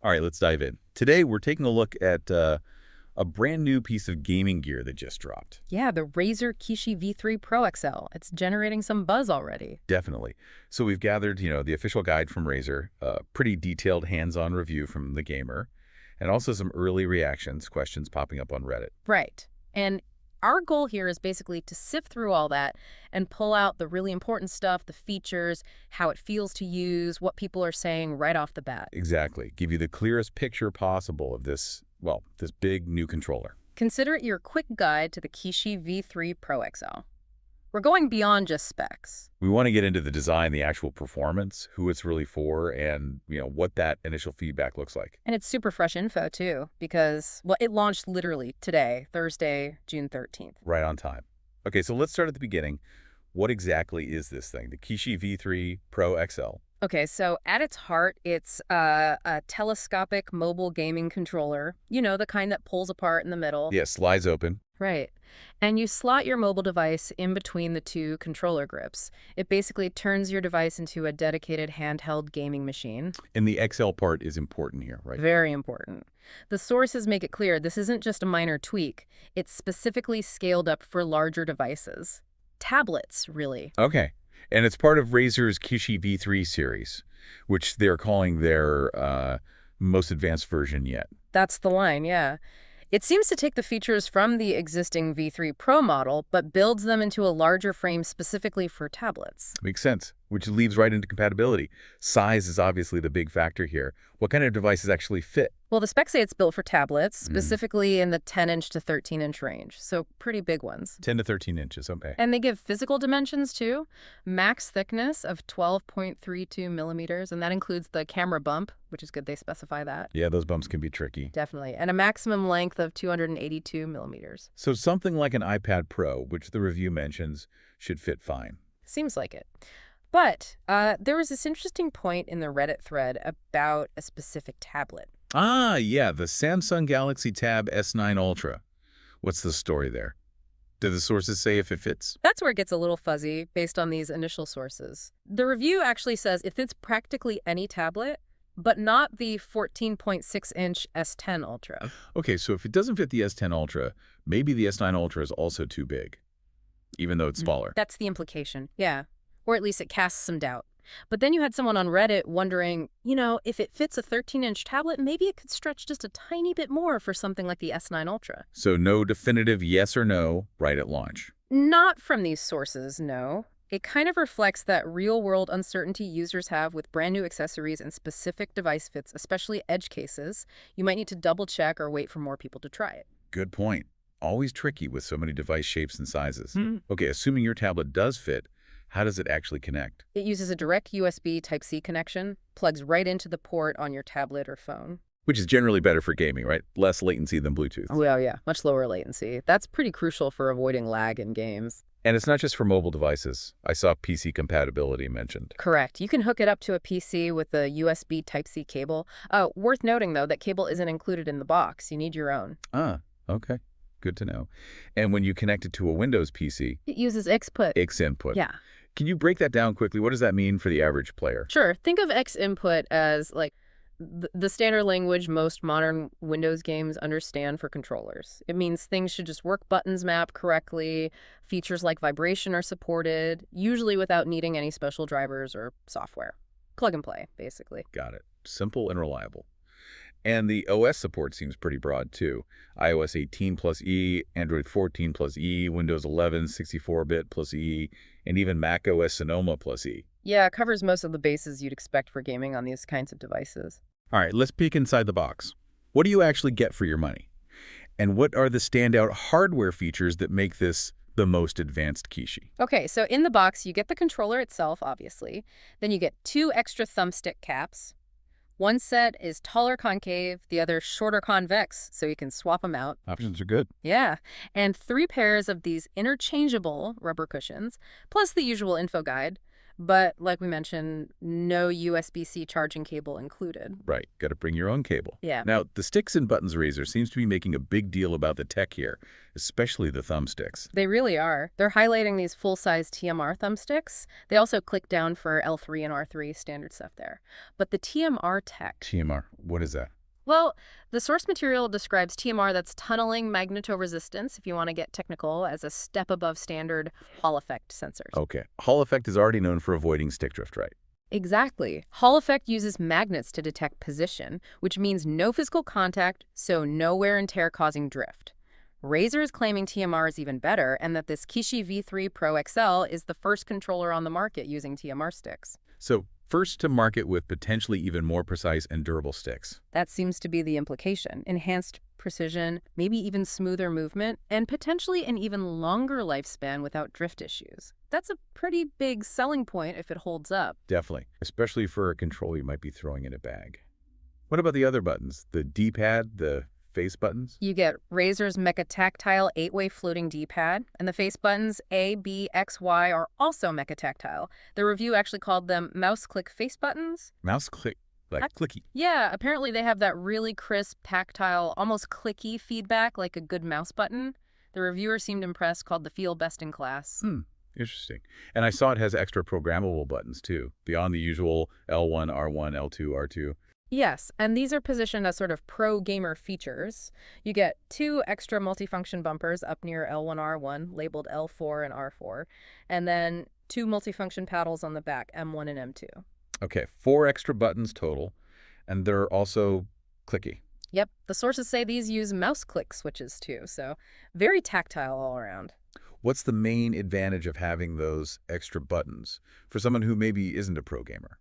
All right, let's dive in. Today, we're taking a look at a brand new piece of gaming gear that just dropped. Yeah, the Razer Kishi V3 Pro XL. It's generating some buzz already. Definitely. So we've gathered, the official guide from Razer, a pretty detailed hands-on review from the gamer, and also some early reactions, questions popping up on Reddit. Right. And our goal here is basically to sift through all that and pull out the really important stuff, the features, how it feels to use, what people are saying right off the bat. Exactly. Give you the clearest picture possible of this, well, this big new controller. Consider it your quick guide to the Kishi V3 Pro XL. We're going beyond just specs. We want to get into the design, the actual performance, who it's really for, and, what that initial feedback looks like. And it's super fresh info, too, because, well, it launched literally today, Thursday, June 13th. Right on time. Okay, so let's start at the beginning. What exactly is this thing, the Kishi V3 Pro XL? Okay, so at its heart, it's a telescopic mobile gaming controller. You know, the kind that pulls apart in the middle. Yeah, slides open. Right. And you slot your mobile device in between the two controller grips. It basically turns your device into a dedicated handheld gaming machine. And the XL part is important here, right? Very important. The sources make it clear this isn't just a minor tweak. It's specifically scaled up for larger devices. Tablets, really. Okay. And it's part of Razer's Kishi V3 series, which they're calling their most advanced version yet. That's the line, yeah. It seems to take the features from the existing V3 Pro model, but builds them into a larger frame specifically for tablets. Makes sense, which leads right into compatibility. Size is obviously the big factor here. What kind of devices actually fit? Well, the specs say it's built for tablets, specifically in the 10-inch to 13-inch range, so pretty big ones. 10 to 13 inches, okay. And they give physical dimensions, too. Max thickness of 12.32 millimeters, and that includes the camera bump, which is good they specify that. Yeah, those bumps can be tricky. Definitely. And a maximum length of 282 millimeters. So something like an iPad Pro, which the review mentions, should fit fine. Seems like it. But there was this interesting point in the Reddit thread about a specific tablet. Ah, yeah, the Samsung Galaxy Tab S9 Ultra. What's the story there? Do the sources say if it fits? That's where it gets a little fuzzy based on these initial sources. The review actually says it fits practically any tablet, but not the 14.6-inch S10 Ultra. Okay, so if it doesn't fit the S10 Ultra, maybe the S9 Ultra is also too big, even though it's smaller. That's the implication, yeah. Or at least it casts some doubt. But then you had someone on Reddit wondering, if it fits a 13-inch tablet, maybe it could stretch just a tiny bit more for something like the S9 Ultra. So no definitive yes or no right at launch. Not from these sources, no. It kind of reflects that real-world uncertainty users have with brand new accessories and specific device fits, especially edge cases. You might need to double-check or wait for more people to try it. Good point. Always tricky with so many device shapes and sizes. Okay, assuming your tablet does fit, how does it actually connect? It uses a direct USB Type-C connection, plugs right into the port on your tablet or phone. Which is generally better for gaming, right? Less latency than Bluetooth. Oh, yeah, much lower latency. That's pretty crucial for avoiding lag in games. And it's not just for mobile devices. I saw PC compatibility mentioned. Correct. You can hook it up to a PC with a USB Type-C cable. Worth noting, though, that cable isn't included in the box. You need your own. Ah, okay. Good to know. And when you connect it to a Windows PC... It uses X input. Yeah. Can you break that down quickly? What does that mean for the average player? Sure. Think of X input as, like, the standard language most modern Windows games understand for controllers. It means things should just work, buttons map correctly, features like vibration are supported, usually without needing any special drivers or software. Plug and play, basically. Got it. Simple and reliable. And the OS support seems pretty broad, too. iOS 18 plus E, Android 14 plus E, Windows 11 64-bit plus E, and even Mac OS Sonoma plus E. Yeah, it covers most of the bases you'd expect for gaming on these kinds of devices. All right, let's peek inside the box. What do you actually get for your money? And what are the standout hardware features that make this the most advanced Kishi? Okay, so in the box, you get the controller itself, obviously. Then you get 2 extra thumbstick caps. One set is taller concave, the other shorter convex, so you can swap them out. Options are good. Yeah, and 3 pairs of these interchangeable rubber cushions, plus the usual info guide. But like we mentioned, no USB-C charging cable included. Right, got to bring your own cable. Yeah. Now, the Sticks and Buttons Razer seems to be making a big deal about the tech here, especially the thumbsticks. They really are. They're highlighting these full-size TMR thumbsticks. They also click down for L3 and R3 standard stuff there. But the TMR tech... TMR, what is that? Well, the source material describes TMR that's tunneling magnetoresistance, if you want to get technical, as a step above standard Hall effect sensors. Okay, Hall effect is already known for avoiding stick drift, right? Exactly. Hall effect uses magnets to detect position, which means no physical contact, so no wear and tear causing drift. Razer is claiming TMR is even better, and that this Kishi V3 Pro XL is the first controller on the market using TMR sticks. So, first to market with potentially even more precise and durable sticks. That seems to be the implication. Enhanced precision, maybe even smoother movement, and potentially an even longer lifespan without drift issues. That's a pretty big selling point if it holds up. Definitely, especially for a controller you might be throwing in a bag. What about the other buttons? The D-pad, the face buttons? You get Razer's Mecha Tactile 8-way floating D-pad, and the face buttons A, B, X, Y are also Mecha Tactile. The review actually called them mouse-click face buttons. Mouse click, like clicky. Yeah, apparently they have that really crisp, tactile, almost clicky feedback like a good mouse button. The reviewer seemed impressed, called the feel best in class. Interesting. And I saw it has extra programmable buttons, too, beyond the usual L1, R1, L2, R2. Yes, and these are positioned as sort of pro gamer features. You get 2 extra multifunction bumpers up near L1R1, labeled L4 and R4, and then 2 multifunction paddles on the back, M1 and M2. Okay, 4 extra buttons total, and they're also clicky. Yep, the sources say these use mouse click switches too, so very tactile all around. What's the main advantage of having those extra buttons for someone who maybe isn't a pro gamer?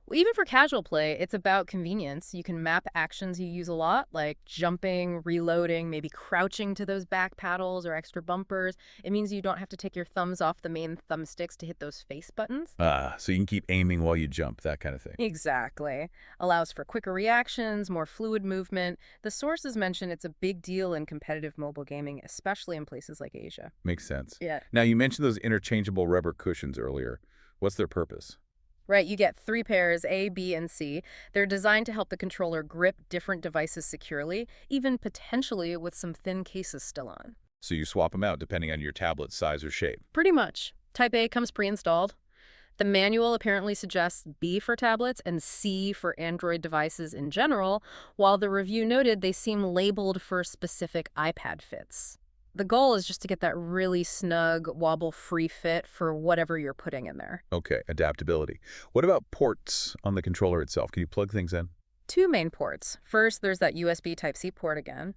Well, even for casual play, it's about convenience. You can map actions you use a lot, like jumping, reloading, maybe crouching to those back paddles or extra bumpers. It means you don't have to take your thumbs off the main thumbsticks to hit those face buttons. So you can keep aiming while you jump, that kind of thing. Exactly. Allows for quicker reactions, more fluid movement. The sources mention it's a big deal in competitive mobile gaming, especially in places like Asia. Makes sense. Yeah. Now, you mentioned those interchangeable rubber cushions earlier. What's their purpose? Right, you get 3 pairs, A, B, and C. They're designed to help the controller grip different devices securely, even potentially with some thin cases still on. So you swap them out depending on your tablet's size or shape. Pretty much. Type A comes pre-installed. The manual apparently suggests B for tablets and C for Android devices in general, while the review noted they seem labeled for specific iPad fits. The goal is just to get that really snug, wobble-free fit for whatever you're putting in there. Okay, adaptability. What about ports on the controller itself? Can you plug things in? 2 main ports. First, there's that USB Type-C port again.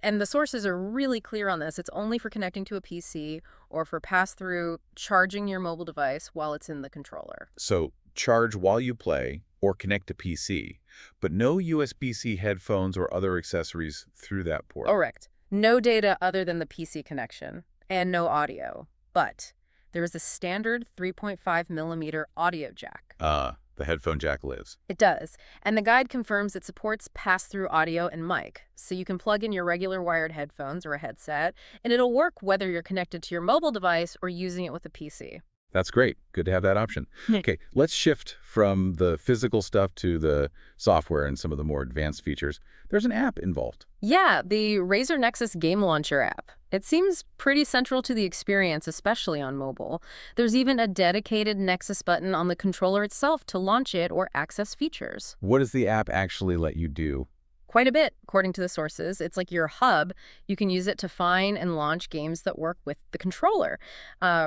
And the sources are really clear on this. It's only for connecting to a PC or for pass-through charging your mobile device while it's in the controller. So charge while you play or connect to PC, but no USB-C headphones or other accessories through that port. Correct. No data other than the PC connection, and no audio. But there is a standard 3.5mm audio jack. The headphone jack lives. It does, and the guide confirms it supports pass-through audio and mic, so you can plug in your regular wired headphones or a headset, and it'll work whether you're connected to your mobile device or using it with a PC. That's great. Good to have that option. Okay, let's shift from the physical stuff to the software and some of the more advanced features. There's an app involved. Yeah, the Razer Nexus Game Launcher app. It seems pretty central to the experience, especially on mobile. There's even a dedicated Nexus button on the controller itself to launch it or access features. What does the app actually let you do? Quite a bit, according to the sources. It's like your hub. You can use it to find and launch games that work with the controller.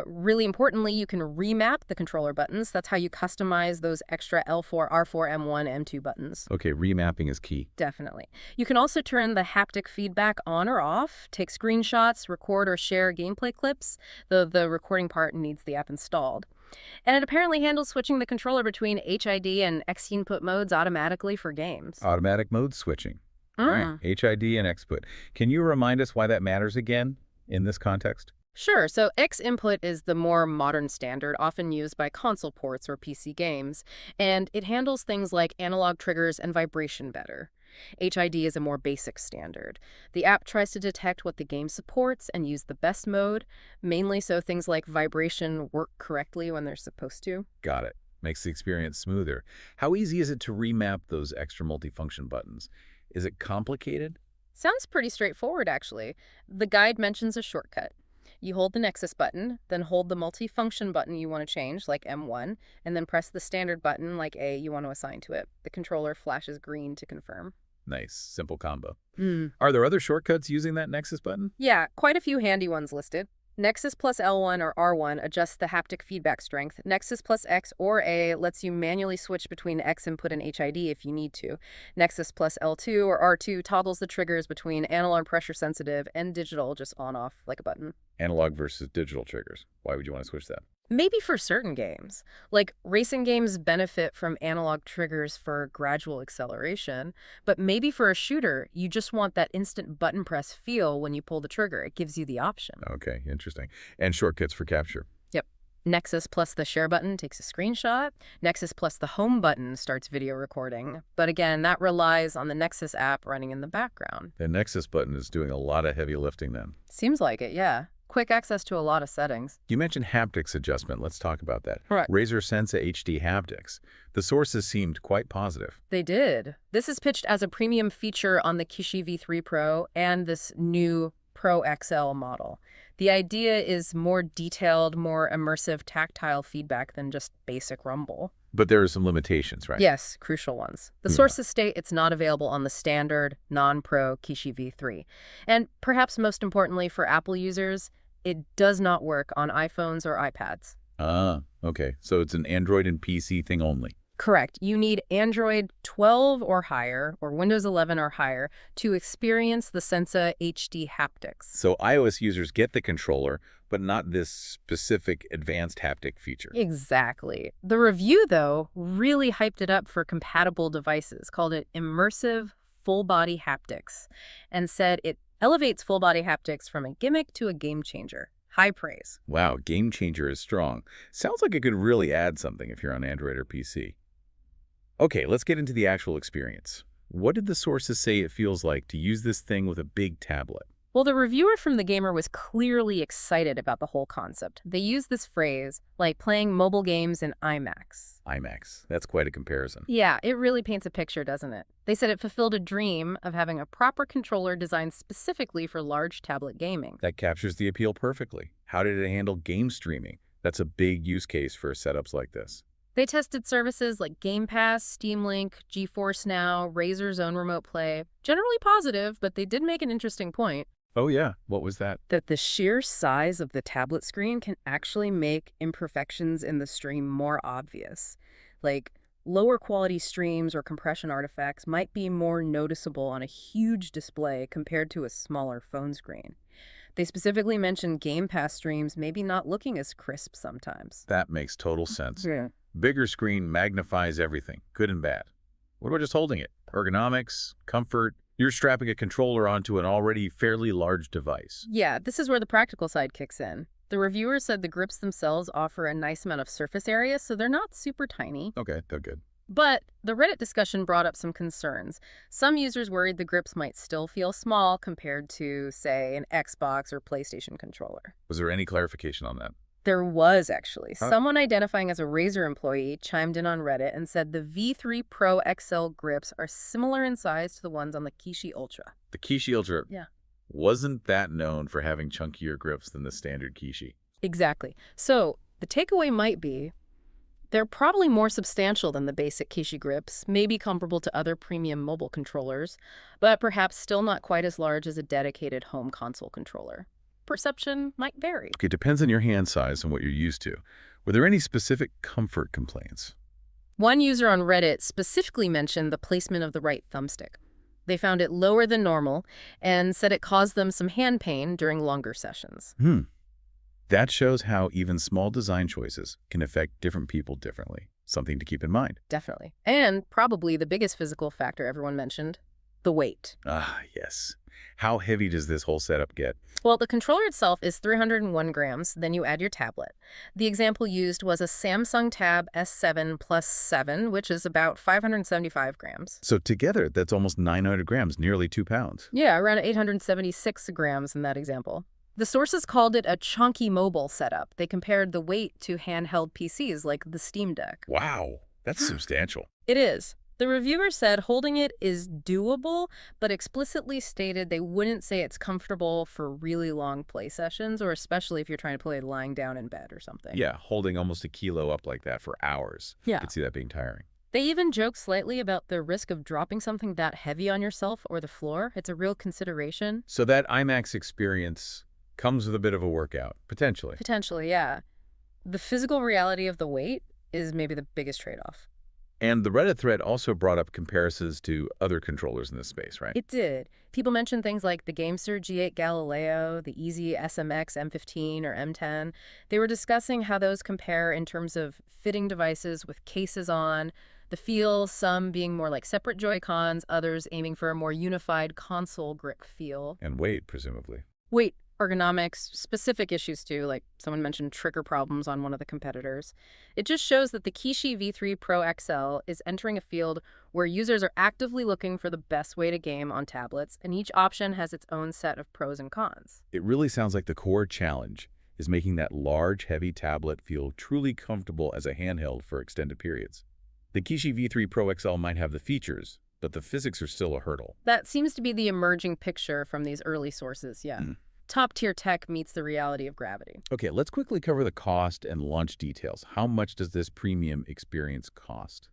Really importantly, you can remap the controller buttons. That's how you customize those extra L4, R4, M1, M2 buttons. Okay, remapping is key. Definitely. You can also turn the haptic feedback on or off, take screenshots, record or share gameplay clips, though the recording part needs the app installed. And it apparently handles switching the controller between HID and X input modes automatically for games. Automatic mode switching. All right, HID and XPut. Can you remind us why that matters again in this context? Sure, so X input is the more modern standard, often used by console ports or PC games, and it handles things like analog triggers and vibration better. HID is a more basic standard. The app tries to detect what the game supports and use the best mode, mainly so things like vibration work correctly when they're supposed to. Got it. Makes the experience smoother. How easy is it to remap those extra multifunction buttons? Is it complicated? Sounds pretty straightforward, actually. The guide mentions a shortcut. You hold the Nexus button, then hold the multi-function button you want to change, like M1, and then press the standard button, like A, you want to assign to it. The controller flashes green to confirm. Nice, simple combo. Hmm. Are there other shortcuts using that Nexus button? Yeah, quite a few handy ones listed. Nexus plus L1 or R1 adjusts the haptic feedback strength. Nexus plus X or A lets you manually switch between X input and HID if you need to. Nexus plus L2 or R2 toggles the triggers between analog pressure sensitive and digital, just on-off like a button. Analog versus digital triggers. Why would you want to switch that? Maybe for certain games. Like, racing games benefit from analog triggers for gradual acceleration, but maybe for a shooter, you just want that instant button press feel when you pull the trigger. It gives you the option. Okay, interesting. And shortcuts for capture. Yep. Nexus plus the share button takes a screenshot. Nexus plus the home button starts video recording. But again, that relies on the Nexus app running in the background. The Nexus button is doing a lot of heavy lifting then. Seems like it, yeah. Quick access to a lot of settings. You mentioned haptics adjustment. Let's talk about that. Right. Razer Sensa-HD haptics. The sources seemed quite positive. They did. This is pitched as a premium feature on the Kishi V3 Pro and this new Pro XL model. The idea is more detailed, more immersive tactile feedback than just basic rumble. But there are some limitations, right? Yes, crucial ones. The sources state it's not available on the standard, non-Pro Kishi V3. And perhaps most importantly for Apple users, it does not work on iPhones or iPads. Ah, okay. So it's an Android and PC thing only. Correct. You need Android 12 or higher, or Windows 11 or higher, to experience the Sensa-HD haptics. So iOS users get the controller, but not this specific advanced haptic feature. Exactly. The review, though, really hyped it up for compatible devices, called it immersive full-body haptics, and said it elevates full-body haptics from a gimmick to a game changer. High praise. Wow, game changer is strong. Sounds like it could really add something if you're on Android or PC. Okay, let's get into the actual experience. What did the sources say it feels like to use this thing with a big tablet? Well, the reviewer from The Gamer was clearly excited about the whole concept. They used this phrase, like playing mobile games in IMAX. IMAX. That's quite a comparison. Yeah, it really paints a picture, doesn't it? They said it fulfilled a dream of having a proper controller designed specifically for large tablet gaming. That captures the appeal perfectly. How did it handle game streaming? That's a big use case for setups like this. They tested services like Game Pass, Steam Link, GeForce Now, Razer's own Remote Play. Generally positive, but they did make an interesting point. Oh yeah, what was that? That the sheer size of the tablet screen can actually make imperfections in the stream more obvious. Like, lower quality streams or compression artifacts might be more noticeable on a huge display compared to a smaller phone screen. They specifically mentioned Game Pass streams maybe not looking as crisp sometimes. That makes total sense. Yeah. Bigger screen magnifies everything, good and bad. What about just holding it? Ergonomics, comfort. You're strapping a controller onto an already fairly large device. Yeah, this is where the practical side kicks in. The reviewer said the grips themselves offer a nice amount of surface area, so they're not super tiny. Okay, they're good. But the Reddit discussion brought up some concerns. Some users worried the grips might still feel small compared to, say, an Xbox or PlayStation controller. Was there any clarification on that? There was, actually. Huh? Someone identifying as a Razer employee chimed in on Reddit and said the V3 Pro XL grips are similar in size to the ones on the Kishi Ultra. The Kishi Ultra Yeah. wasn't that known for having chunkier grips than the standard Kishi. Exactly. So the takeaway might be they're probably more substantial than the basic Kishi grips, maybe comparable to other premium mobile controllers, but perhaps still not quite as large as a dedicated home console controller. Perception might vary. Okay, it depends on your hand size and what you're used to. Were there any specific comfort complaints? One user on Reddit specifically mentioned the placement of the right thumbstick. They found it lower than normal and said it caused them some hand pain during longer sessions. That shows how even small design choices can affect different people differently. Something to keep in mind. Definitely. And probably the biggest physical factor everyone mentioned, The weight. Ah, yes. How heavy does this whole setup get? Well, the controller itself is 301 grams, then you add your tablet. The example used was a Samsung Tab S7 Plus 7, which is about 575 grams. So together, that's almost 900 grams, nearly 2 pounds. Yeah, around 876 grams in that example. The sources called it a chunky mobile setup. They compared the weight to handheld PCs like the Steam Deck. Wow, that's substantial. It is. The reviewer said holding it is doable, but explicitly stated they wouldn't say it's comfortable for really long play sessions, or especially if you're trying to play lying down in bed or something. Yeah, holding almost a kilo up like that for hours. Yeah. I could see that being tiring. They even joke slightly about the risk of dropping something that heavy on yourself or the floor. It's a real consideration. So that IMAX experience comes with a bit of a workout, potentially. Potentially, yeah. The physical reality of the weight is maybe the biggest trade-off. And the Reddit thread also brought up comparisons to other controllers in this space, right? It did. People mentioned things like the GameSir G8 Galileo, the Easy SMX M15 or M10. They were discussing how those compare in terms of fitting devices with cases on, the feel, some being more like separate Joy-Cons, others aiming for a more unified console grip feel. And weight, presumably. Weight, ergonomics, specific issues too, like someone mentioned trigger problems on one of the competitors. It just shows that the Kishi V3 Pro XL is entering a field where users are actively looking for the best way to game on tablets, and each option has its own set of pros and cons. It really sounds like the core challenge is making that large, heavy tablet feel truly comfortable as a handheld for extended periods. The Kishi V3 Pro XL might have the features, but the physics are still a hurdle. That seems to be the emerging picture from these early sources, yeah. Top-tier tech meets the reality of gravity. Okay, let's quickly cover the cost and launch details. How much does this premium experience cost?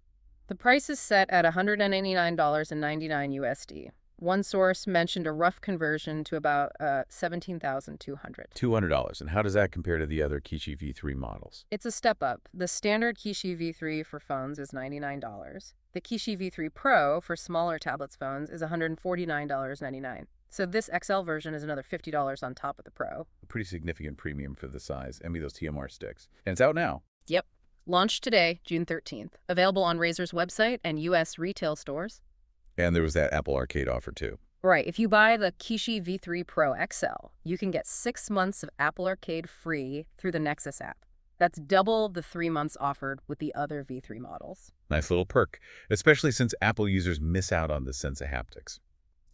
The price is set at $189.99 USD. One source mentioned a rough conversion to about $17,200. $200. And how does that compare to the other Kishi V3 models? It's a step up. The standard Kishi V3 for phones is $99. The Kishi V3 Pro for smaller tablets phones is $149.99. So this XL version is another $50 on top of the Pro. A pretty significant premium for the size. Envy those TMR sticks. And it's out now. Yep. Launched today, June 13th. Available on Razer's website and U.S. retail stores. And there was that Apple Arcade offer too. Right. If you buy the Kishi V3 Pro XL, you can get 6 months of Apple Arcade free through the Nexus app. That's double the 3 months offered with the other V3 models. Nice little perk, especially since Apple users miss out on the Sensa haptics.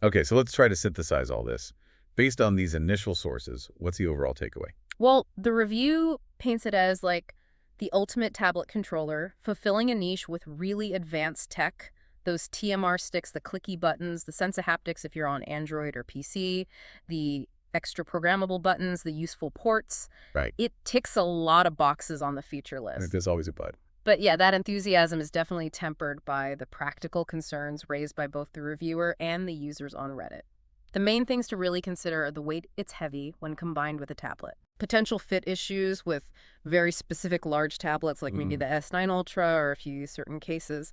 Okay, so let's try to synthesize all this. Based on these initial sources, what's the overall takeaway? Well, the review paints it as like the ultimate tablet controller, fulfilling a niche with really advanced tech. Those TMR sticks, the clicky buttons, the Sensa haptics if you're on Android or PC, the extra programmable buttons, the useful ports. Right. It ticks a lot of boxes on the feature list. There's always a but. But yeah, that enthusiasm is definitely tempered by the practical concerns raised by both the reviewer and the users on Reddit. The main things to really consider are the weight it's heavy when combined with a tablet, potential fit issues with very specific large tablets like maybe the S9 Ultra or if you use certain cases,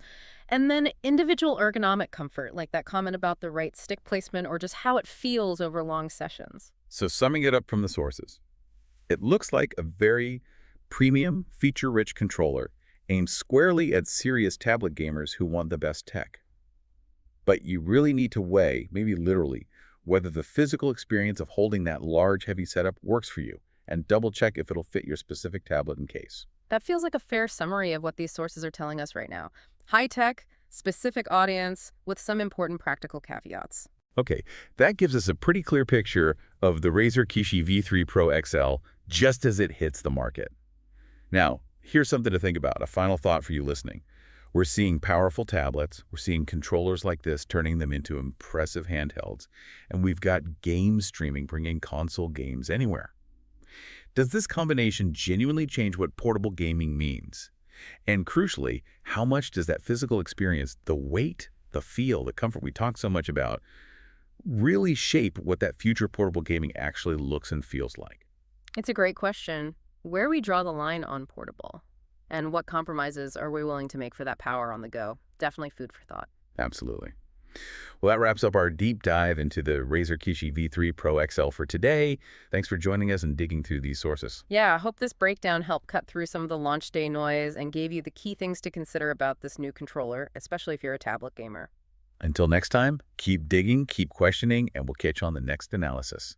and then individual ergonomic comfort like that comment about the right stick placement or just how it feels over long sessions. So summing it up from the sources, it looks like a very premium, feature-rich controller aimed squarely at serious tablet gamers who want the best tech. But you really need to weigh, maybe literally, whether the physical experience of holding that large, heavy setup works for you, and double-check if it'll fit your specific tablet and case. That feels like a fair summary of what these sources are telling us right now. High-tech, specific audience, with some important practical caveats. Okay, that gives us a pretty clear picture of the Razer Kishi V3 Pro XL just as it hits the market. Now, here's something to think about, a final thought for you listening. We're seeing powerful tablets, we're seeing controllers like this turning them into impressive handhelds, and we've got game streaming bringing console games anywhere. Does this combination genuinely change what portable gaming means? And crucially, how much does that physical experience, the weight, the feel, the comfort we talk so much about, really shape what that future portable gaming actually looks and feels like? It's a great question. Where we draw the line on portable? And what compromises are we willing to make for that power on the go? Definitely food for thought. Absolutely. Well, that wraps up our deep dive into the Razer Kishi V3 Pro XL for today. Thanks for joining us and digging through these sources. Yeah, I hope this breakdown helped cut through some of the launch day noise and gave you the key things to consider about this new controller, especially if you're a tablet gamer. Until next time, keep digging, keep questioning, and we'll catch you on the next analysis.